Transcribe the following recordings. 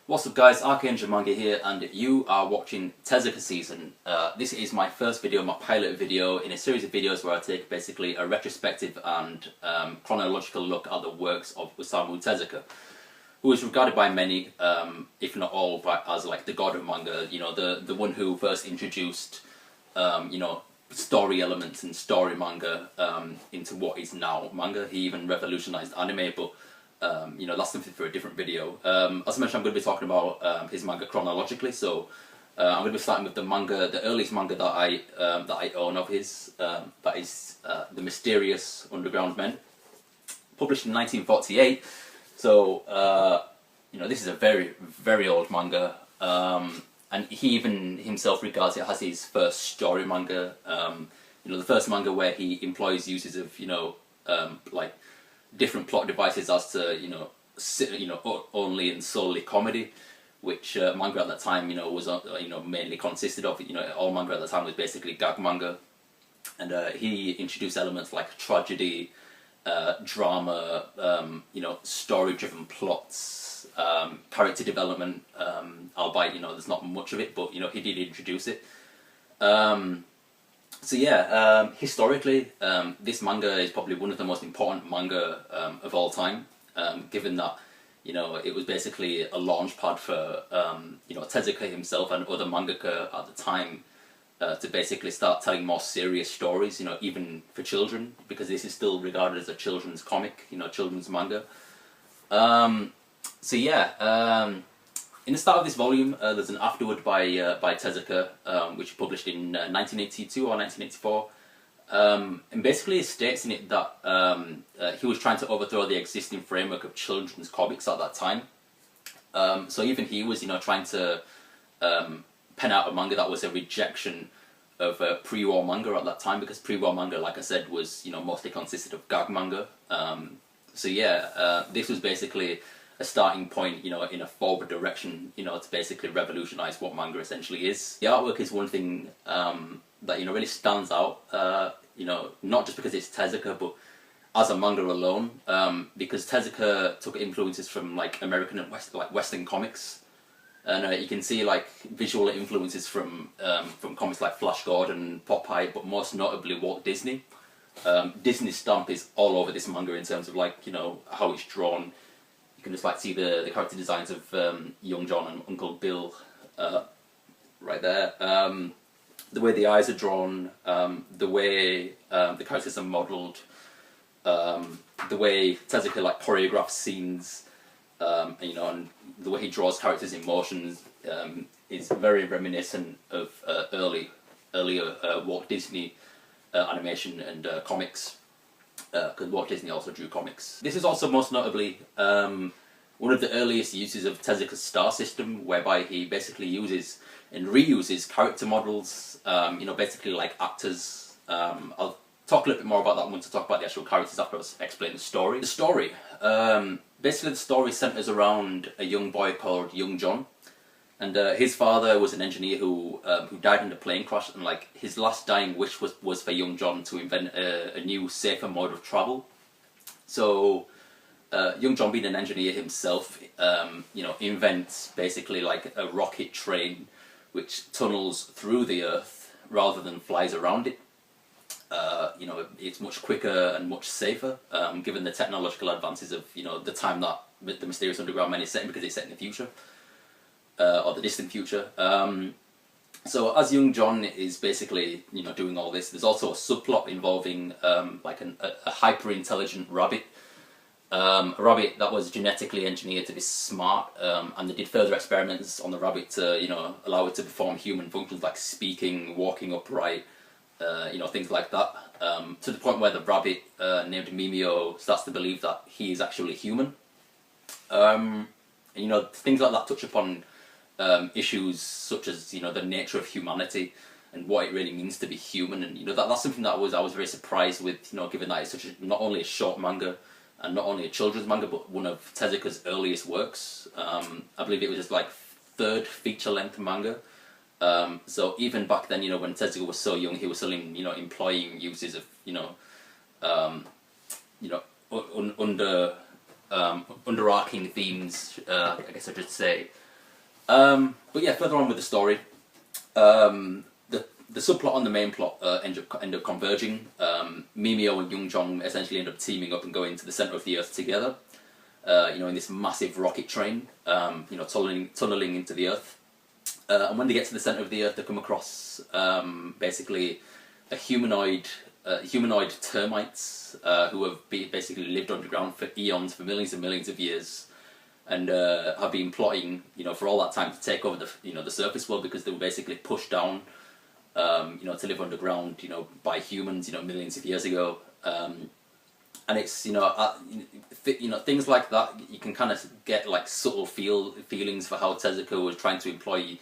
What's up guys, ArchAngel Manga here, and you are watching Tezuka Season. This is my first video, my pilot video, in a series of videos where I take basically a retrospective and chronological look at the works of Osamu Tezuka, who is regarded by many, if not all, as like the god of manga, you know, the one who first introduced, you know, story elements and story manga into what is now manga. He even revolutionized anime, but you know, that's something for a different video. As I mentioned, I'm going to be talking about his manga chronologically, so I'm going to be starting with the manga, the earliest manga that I own of his, that is The Mysterious Underground Men, published in 1948. So, you know, this is a very, very old manga, and he even himself regards it as his first story manga. You know, the first manga where he employs uses of, you know, like different plot devices as to, you know, only and solely comedy, which manga at that time, you know, was mainly consisted of. You know, all manga at the time was basically gag manga, and he introduced elements like tragedy, drama, you know, story-driven plots, character development. Albeit, you know, there's not much of it, but you know, he did introduce it. So yeah, historically, this manga is probably one of the most important manga of all time, given that, you know, it was basically a launch pad for, you know, Tezuka himself and other mangaka at the time to basically start telling more serious stories, you know, even for children, because this is still regarded as a children's comic, you know, children's manga. So yeah, in the start of this volume, there's an afterword by Tezuka, which he published in 1982 or 1984, and basically it states in it that he was trying to overthrow the existing framework of children's comics at that time. So even he was, you know, trying to pen out a manga that was a rejection of pre-war manga at that time, because pre-war manga, like I said, was, you know, mostly consisted of gag manga. So yeah, this was basically a starting point, you know, in a forward direction, you know, to basically revolutionize what manga essentially is. The artwork is one thing that, you know, really stands out, you know, not just because it's Tezuka, but as a manga alone, because Tezuka took influences from like American and Western comics, and you can see like visual influences from comics like Flash Gordon, Popeye, but most notably Walt Disney. Disney's stamp is all over this manga in terms of, like, you know, how it's drawn. You can just like see the character designs of Young John and Uncle Bill right there. The way the eyes are drawn, the way the characters are modelled, the way Tezuka like choreographs scenes, you know, and the way he draws characters' emotions is very reminiscent of earlier Walt Disney animation and comics. Because Walt Disney also drew comics. This is also most notably one of the earliest uses of Tezuka's star system, whereby he basically uses and reuses character models, you know, basically like actors. I'll talk a little bit more about that once I talk about the actual characters after I explain the story. The story, basically the story centers around a young boy called Young John, and his father was an engineer who died in a plane crash, and like his last dying wish was for Young John to invent a new, safer mode of travel. So Young John, being an engineer himself, you know, invents basically like a rocket train which tunnels through the Earth rather than flies around it. You know, it's much quicker and much safer, given the technological advances of, you know, the time that The Mysterious Underground Men is set in, because it's set in the future. Or the distant future. So as Young John is basically, you know, doing all this, there's also a subplot involving like a hyper-intelligent rabbit. A rabbit that was genetically engineered to be smart, and they did further experiments on the rabbit to, you know, allow it to perform human functions like speaking, walking upright, you know, things like that. To the point where the rabbit, named Mimio, starts to believe that he is actually human. And, you know, things like that touch upon issues such as, you know, the nature of humanity and what it really means to be human, and, you know, that's something that I was very surprised with, you know, given that it's such not only a short manga and not only a children's manga, but one of Tezuka's earliest works. I believe it was his like third feature-length manga. So even back then, you know, when Tezuka was so young, he was still you know, employing uses of, you know, underarching themes, I guess I should say, But yeah, further on with the story, the subplot and the main plot end up converging. Mimio and Young-jong essentially end up teaming up and going to the center of the Earth together. In this massive rocket train, tunneling into the Earth. And when they get to the center of the Earth, they come across basically a humanoid termites who have basically lived underground for eons, for millions and millions of years, and have been plotting, for all that time to take over the surface world, because they were basically pushed down, to live underground, by humans, millions of years ago. And it's things like that. You can kind of get like subtle feelings for how Tezuka was trying to employ,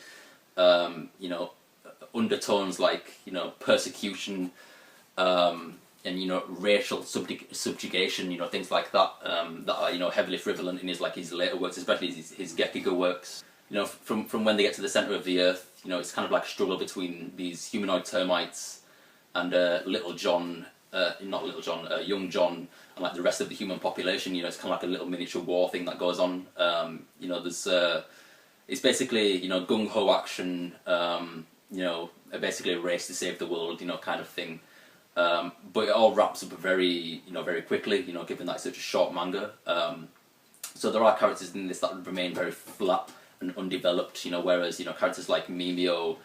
undertones like persecution, and racial subjugation, things like that, that are heavily prevalent in his later works, especially his Gekiga works. From when they get to the center of the Earth, it's kind of like a struggle between these humanoid termites and Young John, and like the rest of the human population. It's kind of like a little miniature war thing that goes on. There's it's basically gung-ho action, basically a race to save the world, kind of thing. But it all wraps up very quickly, given that it's such a short manga. So there are characters in this that remain very flat and undeveloped, whereas characters like Mimio,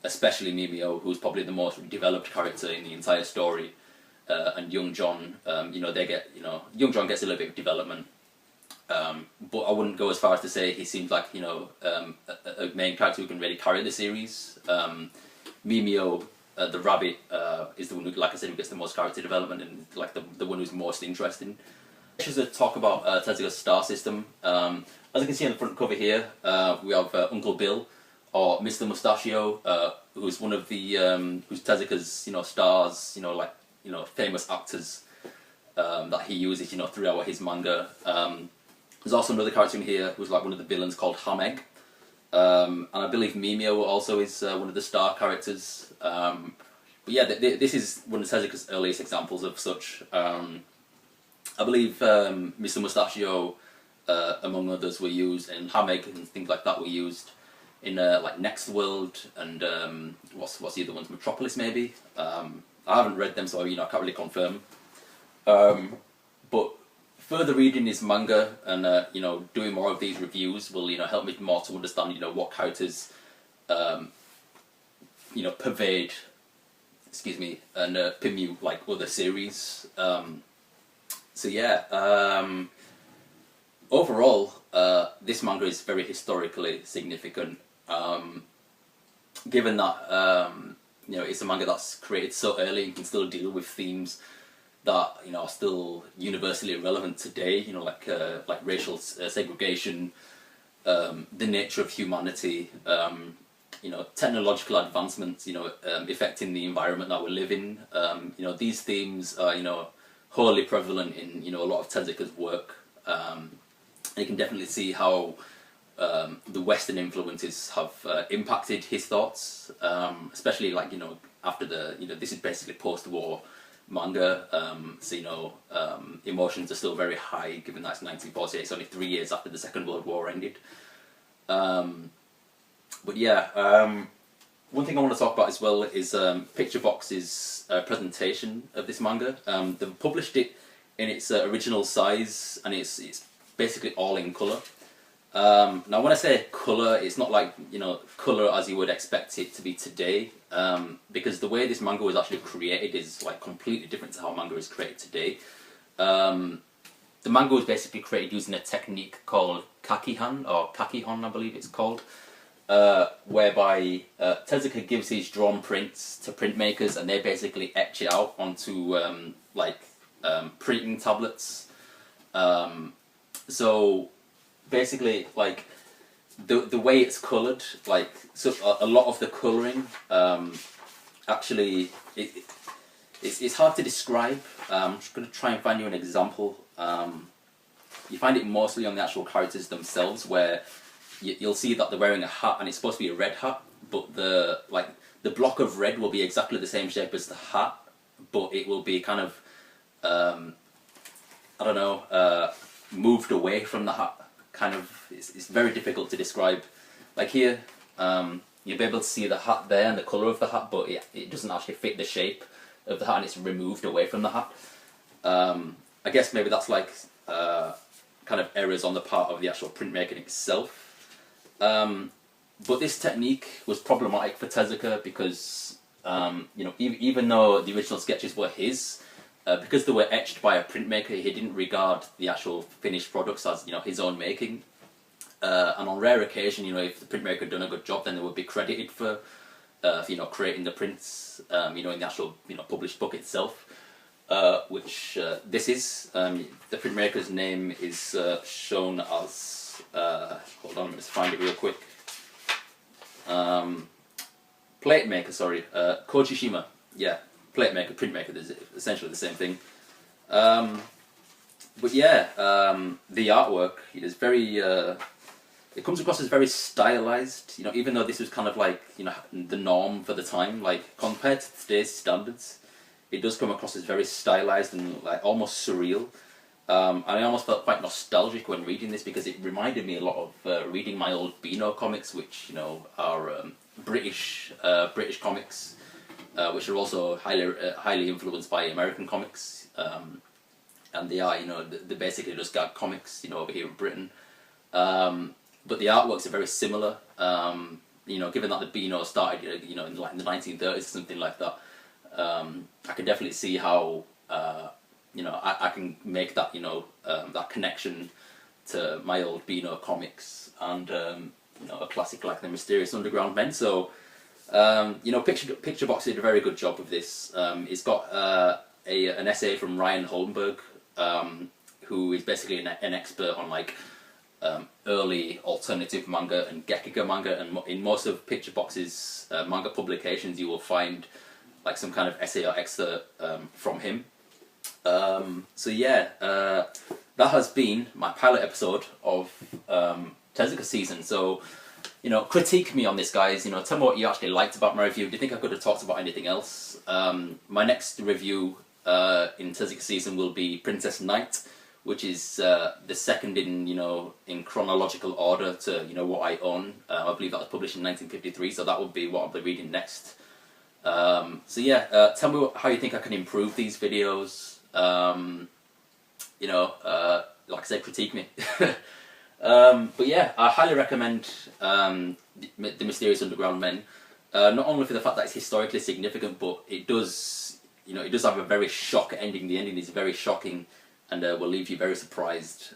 especially Mimio, who's probably the most developed character in the entire story, and Young John, they get Young John gets a little bit of development, but I wouldn't go as far as to say he seems like a main character who can really carry the series. Mimio, the rabbit, is the one who, like I said, who gets the most character development and like the one who's most interesting. Just to talk about Tezuka's star system. As you can see on the front cover here, we have Uncle Bill, or Mr. Mustachio, who's one of the who's Tezuka's stars, famous actors that he uses throughout his manga. There's also another character in here who's like one of the villains called Hameg, and I believe Mimio also is one of the star characters. But yeah, this is one of Tezuka's earliest examples of such. I believe Mr. Mustachio, among others, were used, and Hameg and things like that were used in like Next World and what's the other ones? Metropolis, maybe. I haven't read them, so I can't really confirm. But further reading his manga and doing more of these reviews will help me more to understand what characters pervade, and permute like other series. So yeah, overall, this manga is very historically significant, given that it's a manga that's created so early and can still deal with themes that are still universally relevant today. Like racial segregation, the nature of humanity, technological advancements, affecting the environment that we live in. These themes are wholly prevalent in a lot of Tezuka's work. You can definitely see how the Western influences have impacted his thoughts, especially like after this is basically post-war manga, so emotions are still very high, given that it's 1948. It's only 3 years after the Second World War ended. But yeah, one thing I want to talk about as well is Picture Box's presentation of this manga. They've published it in its original size, and it's basically all in colour. Now when I say colour, it's not like colour as you would expect it to be today, because the way this manga was actually created is like completely different to how manga is created today. The manga was basically created using a technique called kakihon, or kakihon I believe it's called, whereby Tezuka gives his drawn prints to printmakers, and they basically etch it out onto printing tablets. So basically, like the way it's coloured, like so a lot of the colouring, actually it's hard to describe. I'm just going to try and find you an example. You find it mostly on the actual characters themselves, where you'll see that they're wearing a hat, and it's supposed to be a red hat, but the block of red will be exactly the same shape as the hat, but it will be kind of I don't know, moved away from the hat. Kind of, it's very difficult to describe like here, you'll be able to see the hat there and the colour of the hat, but it doesn't actually fit the shape of the hat, and it's removed away from the hat. I guess maybe that's like kind of errors on the part of the actual printmaking itself. But this technique was problematic for Tezuka because you know, even though the original sketches were his, because they were etched by a printmaker, he didn't regard the actual finished products as, you know, his own making. And on rare occasion, you know, if the printmaker had done a good job, then they would be credited for you know, creating the prints, you know, in the actual, you know, published book itself. Which this is. The printmaker's name is shown as, hold on, let's find it real quick. Plate maker, sorry, Kojishima. Yeah, plate maker, printmaker, is essentially the same thing. But yeah, the artwork is very, it comes across as very stylized, you know, even though this was kind of like, you know, the norm for the time, like compared to today's standards, it does come across as very stylized and like almost surreal. And I almost felt quite nostalgic when reading this because it reminded me a lot of reading my old Beano comics, which, you know, are British comics, which are also highly influenced by American comics. And they are, you know, they basically just gag comics, you know, over here in Britain. But the artworks are very similar. You know, given that the Beano started, you know, in like the 1930s or something like that, I can definitely see how, you know, I can make that, you know, that connection to my old Beano comics and, you know, a classic like The Mysterious Underground Men. So, you know, Picture Box did a very good job of this. It's got an essay from Ryan Holmberg, who is basically an expert on like early alternative manga and Gekiga manga, and in most of Picture Box's manga publications you will find like some kind of essay or excerpt from him. So yeah, that has been my pilot episode of Tezuka season. So, you know, critique me on this, guys. You know, tell me what you actually liked about my review. Do you think I could have talked about anything else? My next review in Tezuka season will be Princess Knight, which is the second in, you know, in chronological order to, you know, what I own. I believe that was published in 1953, so that would be what I'll be reading next. So yeah, tell me how you think I can improve these videos. You know, like I said, critique me. But yeah, I highly recommend The Mysterious Underground Men. Not only for the fact that it's historically significant, but it does, you know, it does have a very shock ending. The ending is very shocking and will leave you very surprised.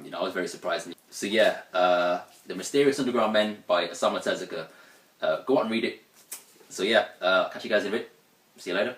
You know, I was very surprised. So yeah, The Mysterious Underground Men by Osamu Tezuka. Go out and read it. So yeah, catch you guys in a bit. See you later.